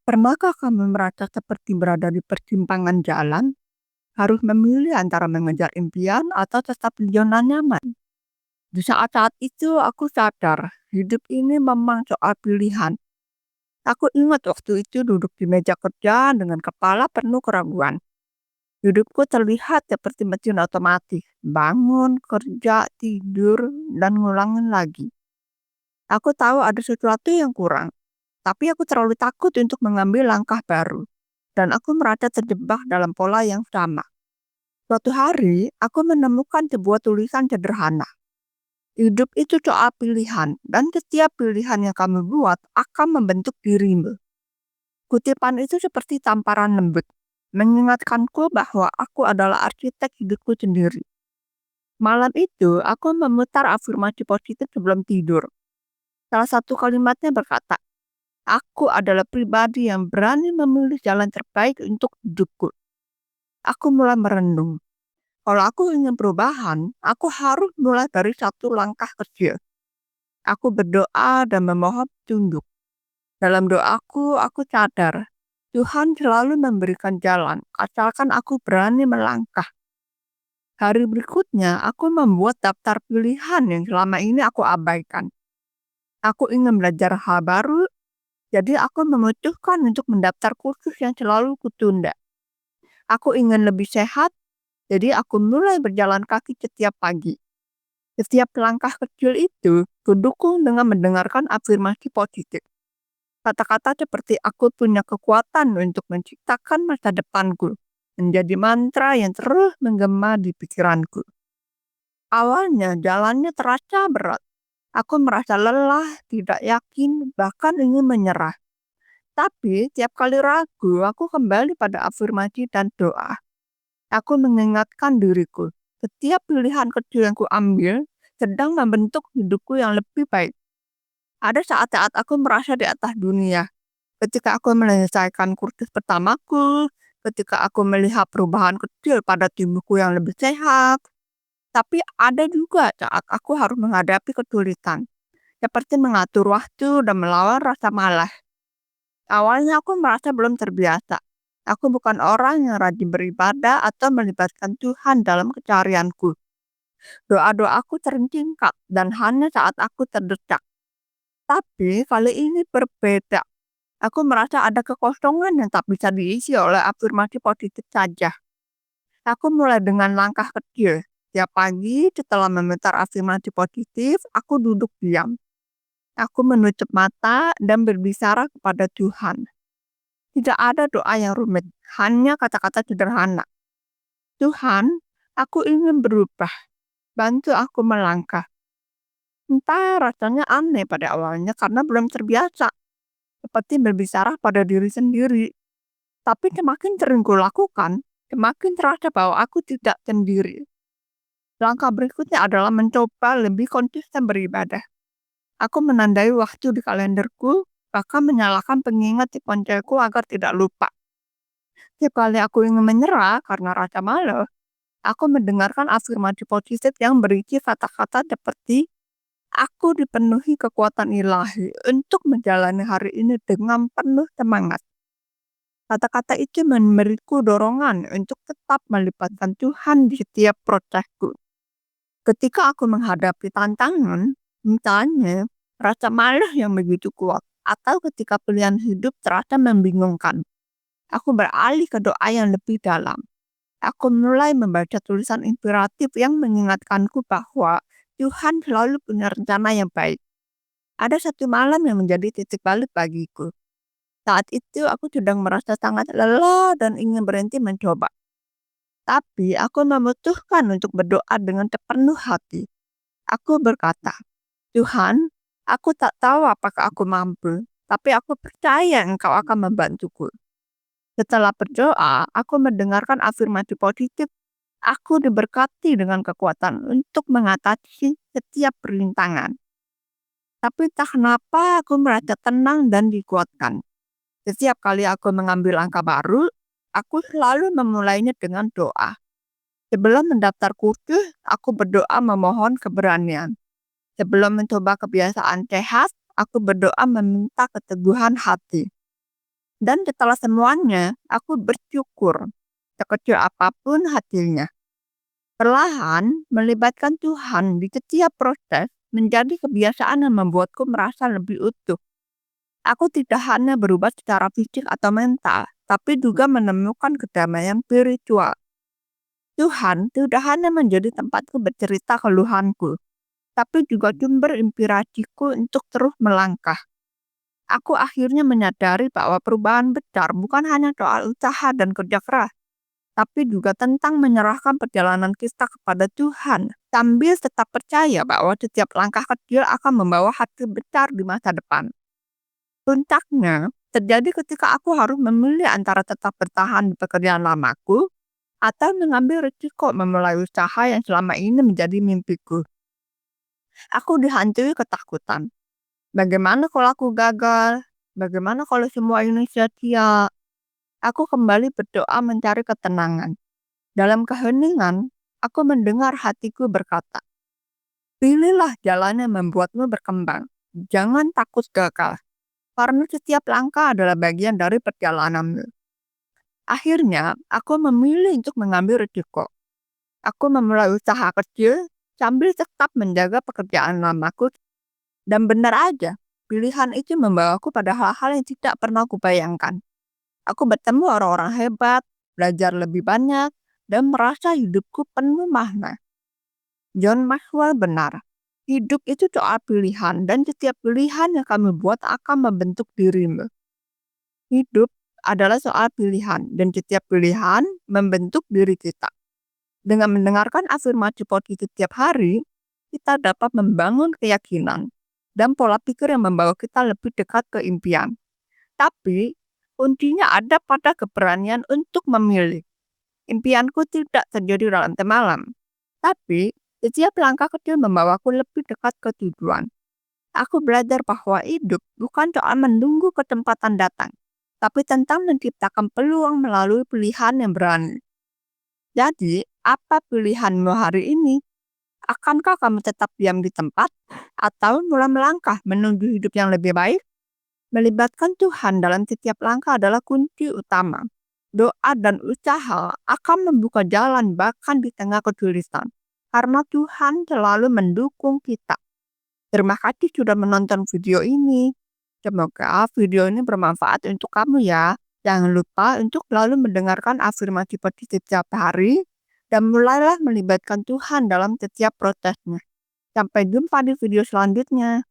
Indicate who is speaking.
Speaker 1: Pernahkah kamu merasa seperti berada di persimpangan jalan, harus memilih antara mengejar impian atau tetap di zona nyaman? Di saat-saat itu aku sadar, hidup ini memang soal pilihan. Aku ingat waktu itu duduk di meja kerja dengan kepala penuh keraguan. Hidupku terlihat seperti mesin otomatis, bangun, kerja, tidur, dan ngulangin lagi. Aku tahu ada sesuatu yang kurang, tapi aku terlalu takut untuk mengambil langkah baru. Dan aku merasa terjebak dalam pola yang sama. Suatu hari, aku menemukan sebuah tulisan sederhana. Hidup itu soal pilihan, dan setiap pilihan yang kamu buat akan membentuk dirimu. Kutipan itu seperti tamparan lembut, mengingatkanku bahwa aku adalah arsitek hidupku sendiri. Malam itu, aku memutar afirmasi positif sebelum tidur. Salah satu kalimatnya berkata, "Aku adalah pribadi yang berani memilih jalan terbaik untuk hidupku." Aku mulai merenung. Kalau aku ingin perubahan, aku harus mulai dari satu langkah kecil. Aku berdoa dan memohon petunjuk. Dalam doaku, aku sadar Tuhan selalu memberikan jalan, asalkan aku berani melangkah. Hari berikutnya, aku membuat daftar pilihan yang selama ini aku abaikan. Aku ingin belajar hal baru, jadi aku memutuskan untuk mendaftar kursus yang selalu kutunda. Aku ingin lebih sehat, jadi aku mulai berjalan kaki setiap pagi. Setiap langkah kecil itu kudukung dengan mendengarkan afirmasi positif. Kata-kata seperti aku punya kekuatan untuk menciptakan masa depanku menjadi mantra yang terus menggema di pikiranku. Awalnya jalannya terasa berat. Aku merasa lelah, tidak yakin, bahkan ingin menyerah. Tapi tiap kali ragu, aku kembali pada afirmasi dan doa. Aku mengingatkan diriku, setiap pilihan kecil yang kuambil sedang membentuk hidupku yang lebih baik. Ada saat-saat aku merasa di atas dunia, ketika aku menyelesaikan kursus pertamaku, ketika aku melihat perubahan kecil pada tubuhku yang lebih sehat. Tapi ada juga saat aku harus menghadapi kesulitan, seperti mengatur waktu dan melawan rasa malas. Awalnya aku merasa belum terbiasa. Aku bukan orang yang rajin beribadah atau melibatkan Tuhan dalam keseharianku. Doa-doaku sering singkat dan hanya saat aku terdesak. Tapi kali ini berbeda. Aku merasa ada kekosongan yang tak bisa diisi oleh afirmasi positif saja. Aku mulai dengan langkah kecil. Tiap pagi setelah memutar afirmasi positif, aku duduk diam. Aku menutup mata dan berbicara kepada Tuhan. Tidak ada doa yang rumit, hanya kata-kata sederhana. Tuhan, aku ingin berubah. Bantu aku melangkah. Entah rasanya aneh pada awalnya karena belum terbiasa. Seperti berbicara pada diri sendiri. Tapi semakin sering kulakukan, semakin terasa bahwa aku tidak sendiri. Langkah berikutnya adalah mencoba lebih konsisten beribadah. Aku menandai waktu di kalenderku, bahkan menyalakan pengingat di ponselku agar tidak lupa. Setiap kali aku ingin menyerah karena rasa malas, aku mendengarkan afirmasi positif yang berisi kata-kata seperti aku dipenuhi kekuatan ilahi untuk menjalani hari ini dengan penuh semangat. Kata-kata itu memberiku dorongan untuk tetap melibatkan Tuhan di setiap prosesku. Ketika aku menghadapi tantangan, misalnya rasa malas yang begitu kuat, atau ketika pilihan hidup terasa membingungkan, aku beralih ke doa yang lebih dalam. Aku mulai membaca tulisan inspiratif yang mengingatkanku bahwa Tuhan selalu punya rencana yang baik. Ada satu malam yang menjadi titik balik bagiku. Saat itu aku sedang merasa sangat lelah dan ingin berhenti mencoba. Tapi aku memutuskan untuk berdoa dengan sepenuh hati. Aku berkata, Tuhan, aku tak tahu apakah aku mampu, tapi aku percaya Engkau akan membantuku. Setelah berdoa, aku mendengarkan afirmasi positif. Aku diberkati dengan kekuatan untuk mengatasi setiap perintangan. Tapi tak kenapa aku merasa tenang dan dikuatkan. Setiap kali aku mengambil langkah baru, aku selalu memulainya dengan doa. Sebelum mendaftar kursus, aku berdoa memohon keberanian. Sebelum mencoba kebiasaan sehat, aku berdoa meminta keteguhan hati. Dan setelah semuanya, aku bersyukur, sekecil apapun hasilnya. Perlahan, melibatkan Tuhan di setiap proses menjadi kebiasaan yang membuatku merasa lebih utuh. Aku tidak hanya berubah secara fisik atau mental, tapi juga menemukan kedamaian spiritual. Tuhan tidak hanya menjadi tempatku bercerita keluhanku, tapi juga sumber inspirasiku untuk terus melangkah. Aku akhirnya menyadari bahwa perubahan besar bukan hanya soal usaha dan kerja keras, tapi juga tentang menyerahkan perjalanan kita kepada Tuhan, sambil tetap percaya bahwa setiap langkah kecil akan membawa hasil besar di masa depan. Puncaknya terjadi ketika aku harus memilih antara tetap bertahan di pekerjaan lamaku atau mengambil risiko memulai usaha yang selama ini menjadi mimpiku. Aku dihantui ketakutan. Bagaimana kalau aku gagal? Bagaimana kalau semua ini sia-sia? Aku kembali berdoa mencari ketenangan. Dalam keheningan, aku mendengar hatiku berkata, pilihlah jalan yang membuatmu berkembang. Jangan takut gagal, karena setiap langkah adalah bagian dari perjalananmu. Akhirnya, aku memilih untuk mengambil risiko. Aku memulai usaha kecil sambil tetap menjaga pekerjaan lamaku. Dan benar aja, pilihan itu membawaku pada hal-hal yang tidak pernah kubayangkan. Aku bertemu orang-orang hebat, belajar lebih banyak, dan merasa hidupku penuh makna. John Maxwell benar, hidup itu soal pilihan dan setiap pilihan yang kamu buat akan membentuk dirimu. Hidup adalah soal pilihan dan setiap pilihan membentuk diri kita. Dengan mendengarkan afirmasi positif setiap hari, kita dapat membangun keyakinan dan pola pikir yang membawa kita lebih dekat ke impian. Tapi, kuncinya ada pada keberanian untuk memilih. Impianku tidak terjadi dalam semalam, tapi setiap langkah kecil membawaku lebih dekat ke tujuan. Aku belajar bahwa hidup bukan soal menunggu kesempatan datang, tapi tentang menciptakan peluang melalui pilihan yang berani. Jadi, apa pilihanmu hari ini? Akankah kamu tetap diam di tempat atau mulai melangkah menuju hidup yang lebih baik? Melibatkan Tuhan dalam setiap langkah adalah kunci utama. Doa dan usaha akan membuka jalan bahkan di tengah kesulitan, karena Tuhan selalu mendukung kita. Terima kasih sudah menonton video ini. Semoga video ini bermanfaat untuk kamu ya. Jangan lupa untuk selalu mendengarkan afirmasi positif setiap hari dan mulailah melibatkan Tuhan dalam setiap prosesnya. Sampai jumpa di video selanjutnya.